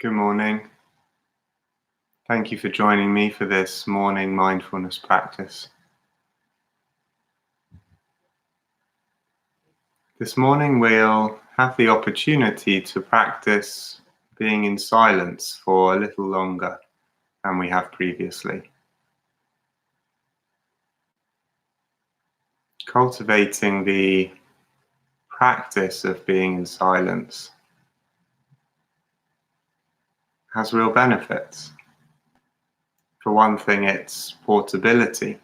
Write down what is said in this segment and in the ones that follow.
Good morning. Thank you for joining me for this morning mindfulness practice. This morning we'll have the opportunity to practice being in silence for a little longer than we have previously. Cultivating the practice of being in silence has real benefits. For one thing, it's portability.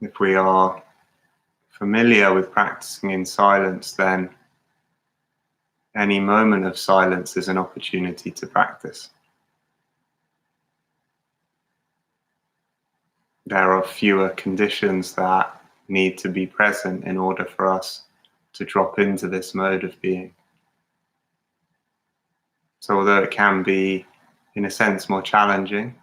If we are familiar with practicing in silence, then any moment of silence is an opportunity to practice. There are fewer conditions that need to be present in order for us to drop into this mode of being. So although it can be, in a sense, more challenging,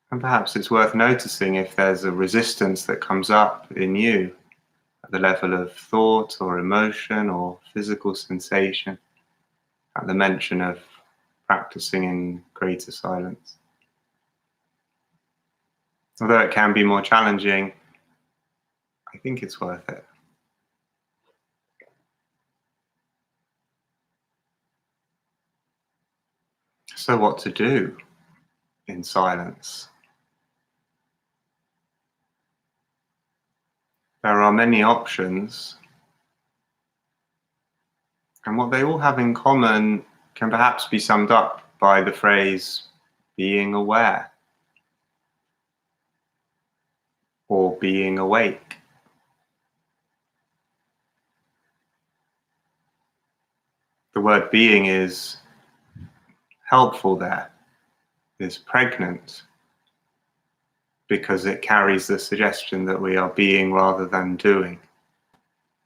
and perhaps it's worth noticing if there's a resistance that comes up in you at the level of thought or emotion or physical sensation at the mention of practicing in greater silence. Although it can be more challenging, I think it's worth it. So what to do in silence? There are many options, and what they all have in common can perhaps be summed up by the phrase being aware or being awake. The word being is helpful there, is pregnant, because it carries the suggestion that we are being rather than doing.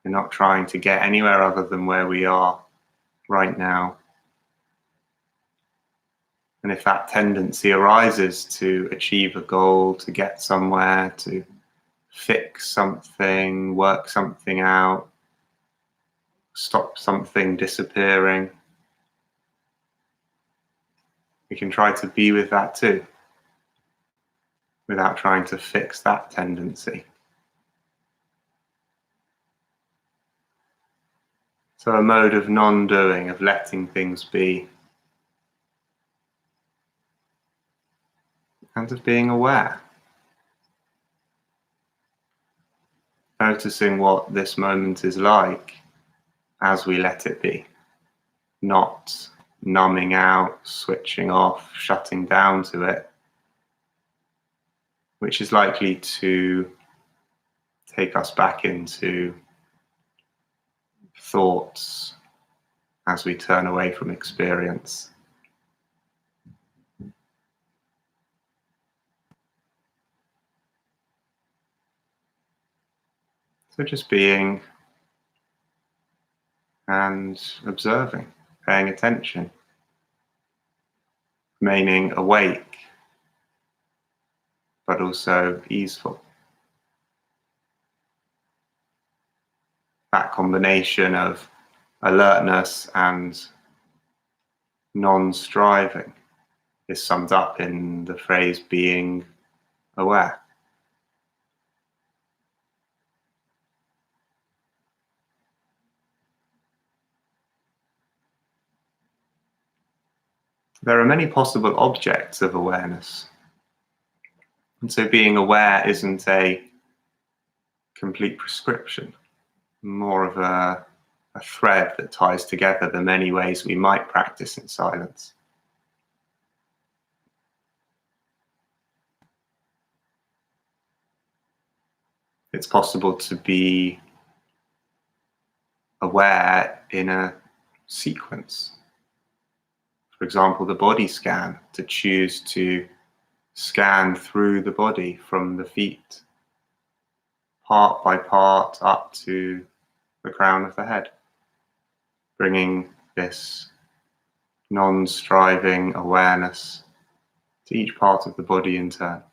We're not trying to get anywhere other than where we are right now. And if that tendency arises to achieve a goal, to get somewhere, to fix something, work something out, stop something disappearing, we can try to be with that too, without trying to fix that tendency. So a mode of non-doing, of letting things be, and of being aware. Noticing what this moment is like as we let it be, not numbing out, switching off, shutting down to it, which is likely to take us back into thoughts as we turn away from experience. So just being and observing, paying attention, remaining awake, but also easeful. That combination of alertness and non-striving is summed up in the phrase being aware. There are many possible objects of awareness. And so being aware isn't a complete prescription, more of a thread that ties together the many ways we might practice in silence. It's possible to be aware in a sequence. For example, the body scan, to choose to scan through the body from the feet, part by part, up to the crown of the head, bringing this non-striving awareness to each part of the body in turn.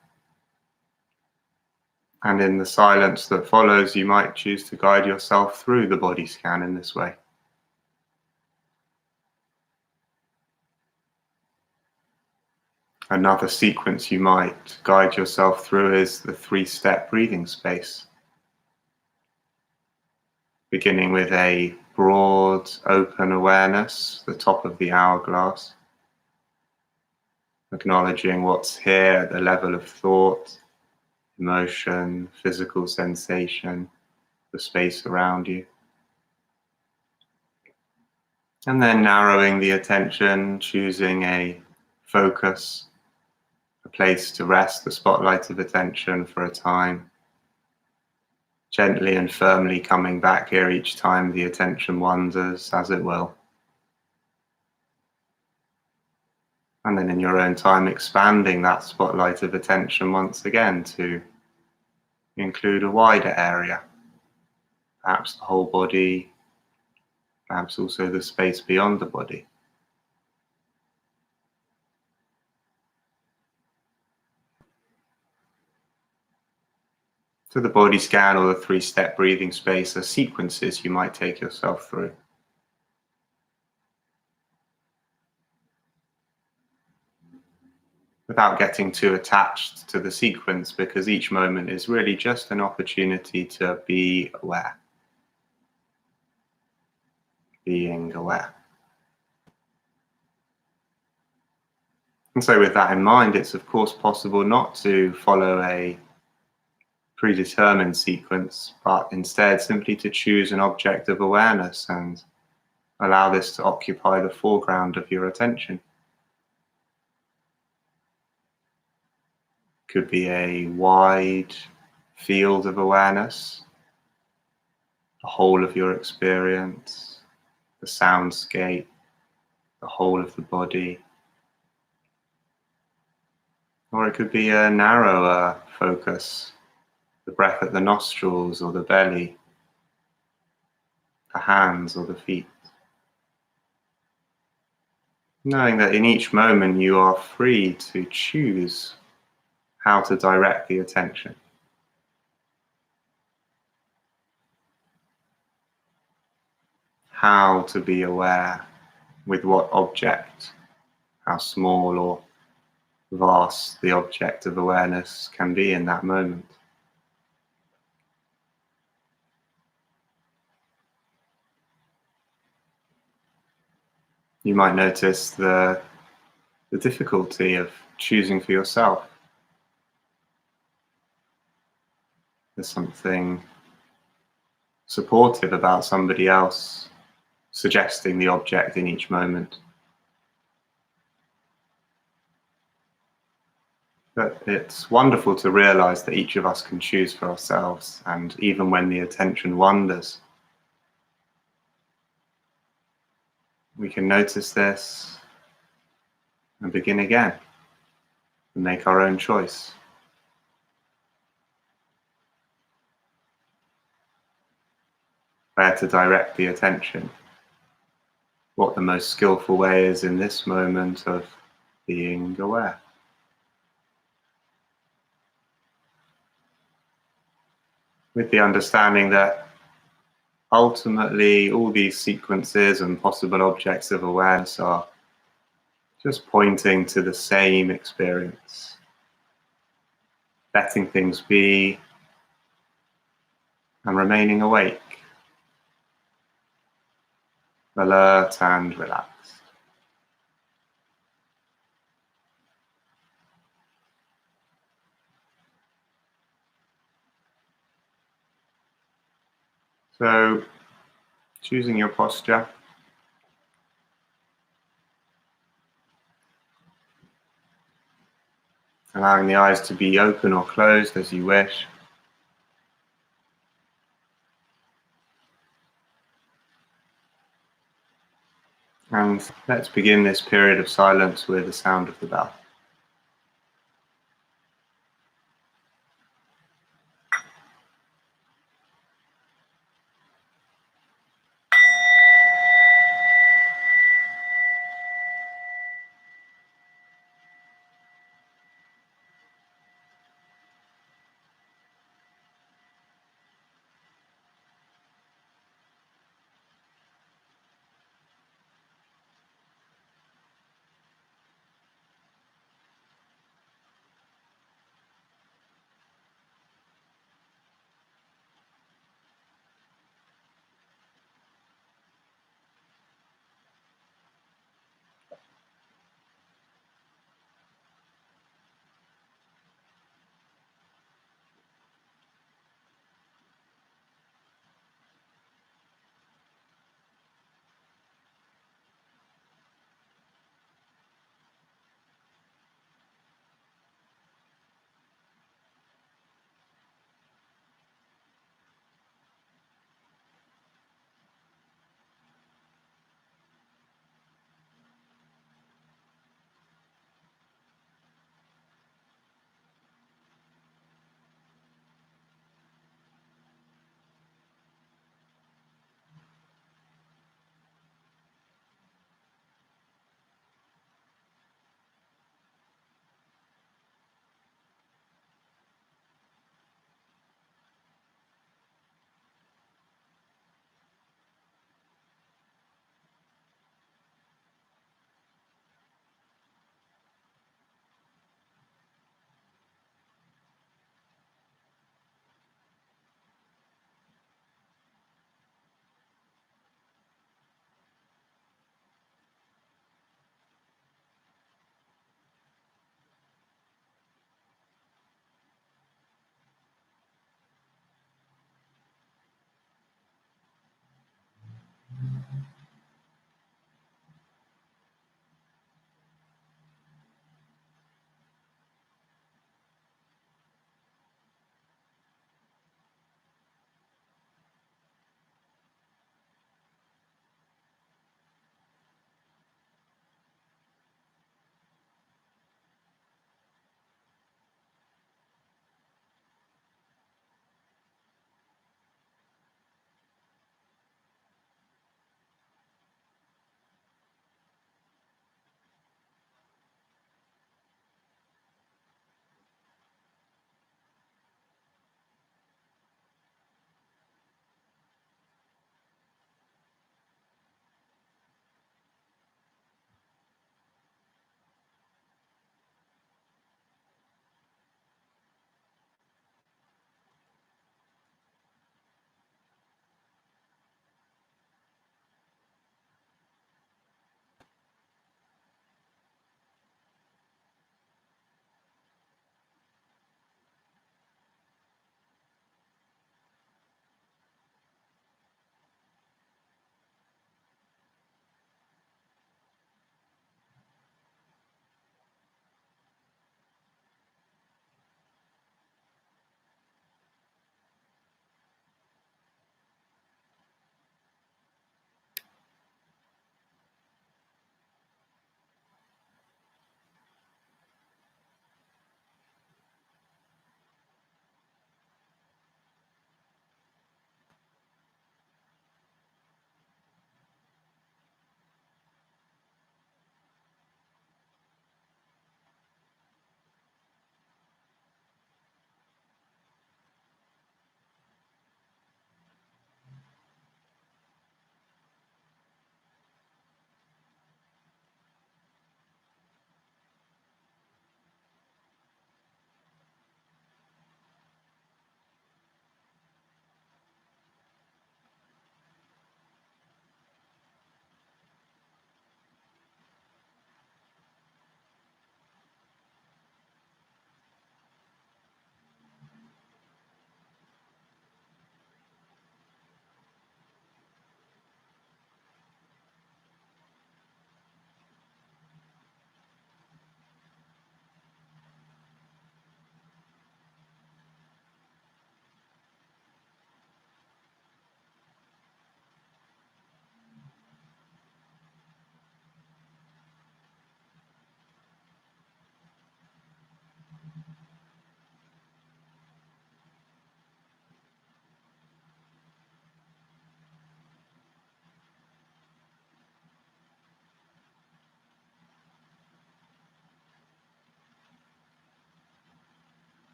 And in the silence that follows, you might choose to guide yourself through the body scan in this way, Another sequence you might guide yourself through is the 3-step breathing space, beginning with a broad, open awareness, the top of the hourglass, acknowledging what's here at the level of thought, emotion, physical sensation, the space around you. And then narrowing the attention, choosing a focus, a place to rest the spotlight of attention for a time, gently and firmly coming back here each time the attention wanders, as it will. And then in your own time, expanding that spotlight of attention once again to include a wider area, perhaps the whole body, perhaps also the space beyond the body. So the body scan or the 3-step breathing space are sequences you might take yourself through. Without getting too attached to the sequence, because each moment is really just an opportunity to be aware, being aware. And so with that in mind, it's of course possible not to follow a predetermined sequence, but instead simply to choose an object of awareness and allow this to occupy the foreground of your attention. Could be a wide field of awareness, the whole of your experience, the soundscape, the whole of the body. Or it could be a narrower focus, the breath at the nostrils or the belly, the hands or the feet. Knowing that in each moment you are free to choose how to direct the attention. How to be aware with what object, how small or vast the object of awareness can be in that moment. You might notice the difficulty of choosing for yourself. There's something supportive about somebody else suggesting the object in each moment. But it's wonderful to realize that each of us can choose for ourselves, and even when the attention wanders, we can notice this and begin again and make our own choice. Where to direct the attention, what the most skillful way is in this moment of being aware. With the understanding that ultimately all these sequences and possible objects of awareness are just pointing to the same experience, letting things be and remaining awake, alert and relaxed. So, choosing your posture, allowing the eyes to be open or closed as you wish. And let's begin this period of silence with the sound of the bell.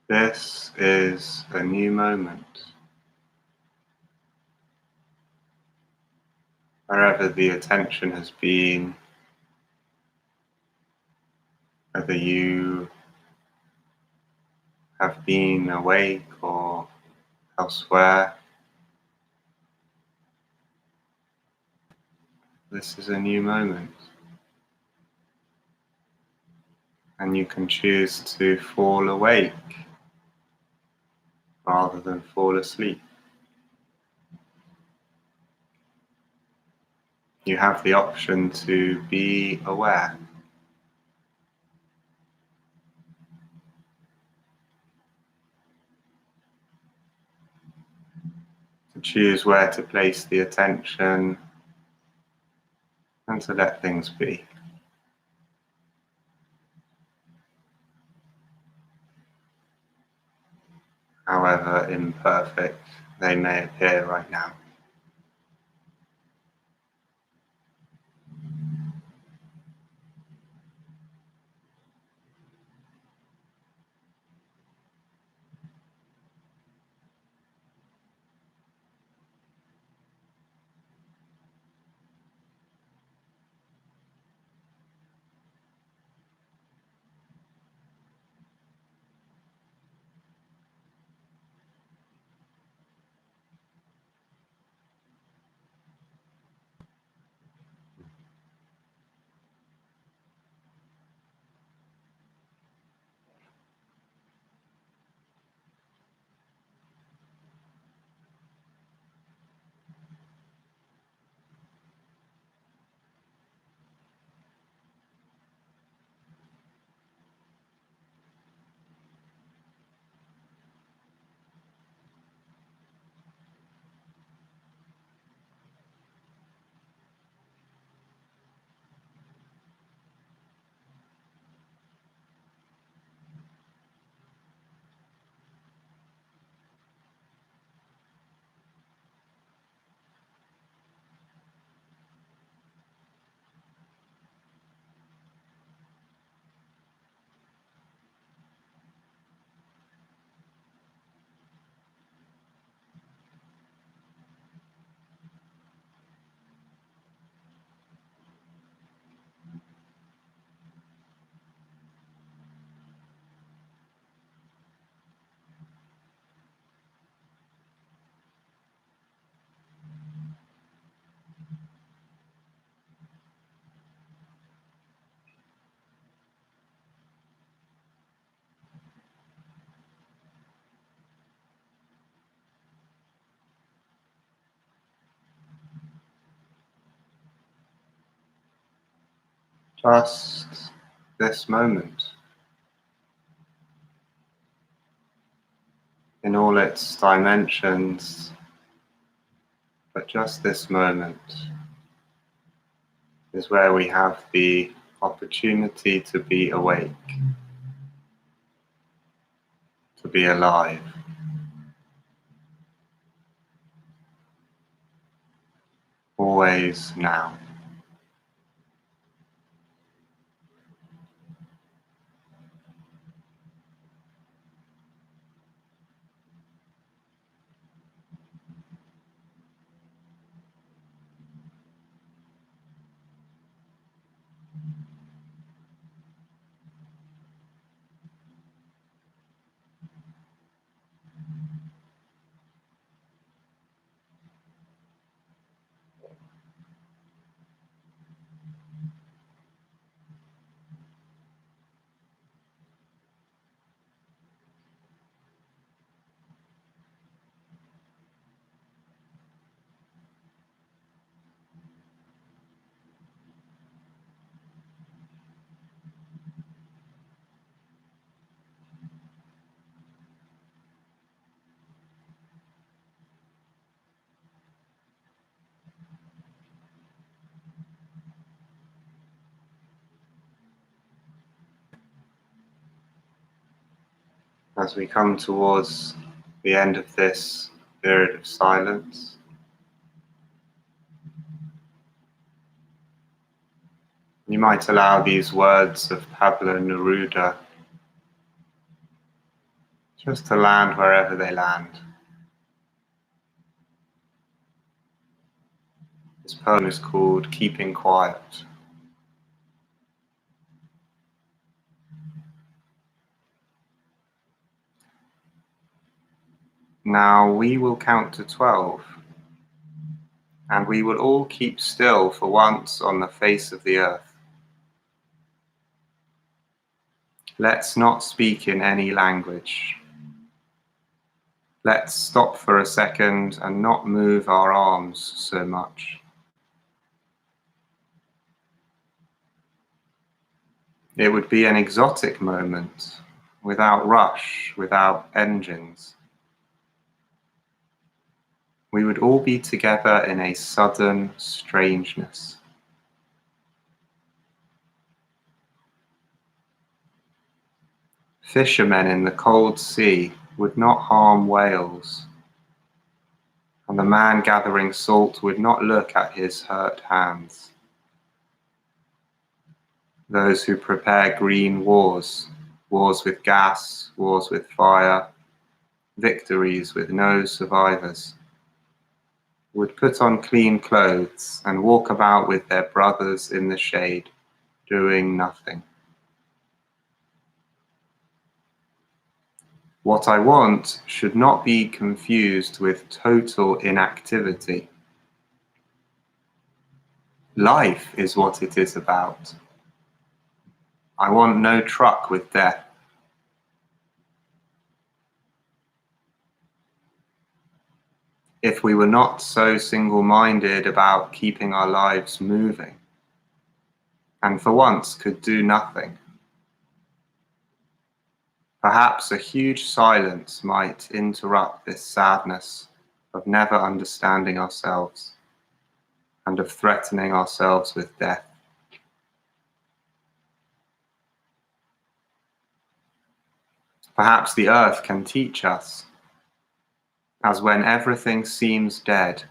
This is a new moment. Wherever the attention has been, whether you have been awake or elsewhere, this is a new moment. And you can choose to fall awake rather than fall asleep. You have the option to be aware, to choose where to place the attention and to let things be, however imperfect they may appear right now. Just this moment, in all its dimensions, but just this moment is where we have the opportunity to be awake, to be alive, always now. As we come towards the end of this period of silence, you might allow these words of Pablo Neruda just to land wherever they land. This poem is called Keeping Quiet. Now we will count to 12, and we will all keep still for once on the face of the earth. Let's not speak in any language. Let's stop for a second and not move our arms so much. It would be an exotic moment, without rush, without engines. We would all be together in a sudden strangeness. Fishermen in the cold sea would not harm whales, and the man gathering salt would not look at his hurt hands. Those who prepare green wars, wars with gas, wars with fire, victories with no survivors, would put on clean clothes and walk about with their brothers in the shade, doing nothing. What I want should not be confused with total inactivity. Life is what it is about. I want no truck with death. If we were not so single-minded about keeping our lives moving, and for once could do nothing, perhaps a huge silence might interrupt this sadness of never understanding ourselves and of threatening ourselves with death. Perhaps the earth can teach us, as when everything seems dead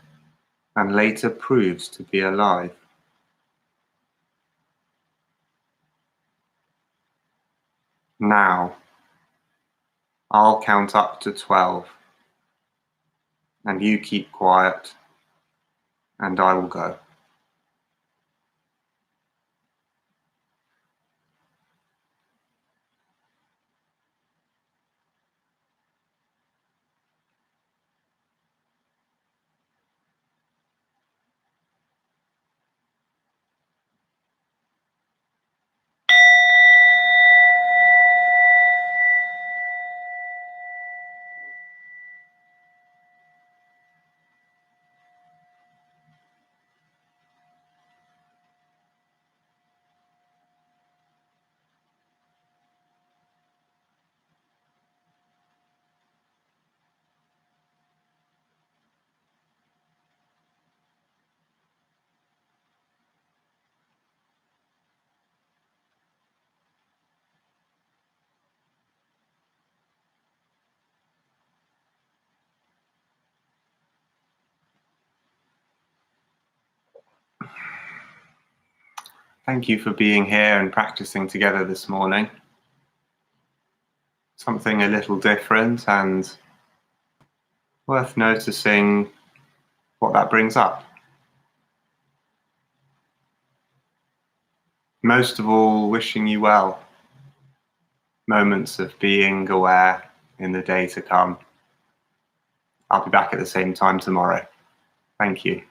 and later proves to be alive. Now, I'll count up to 12, and you keep quiet, and I will go. Thank you for being here and practicing together this morning. Something a little different and worth noticing what that brings up. Most of all, wishing you well. Moments of being aware in the day to come. I'll be back at the same time tomorrow. Thank you.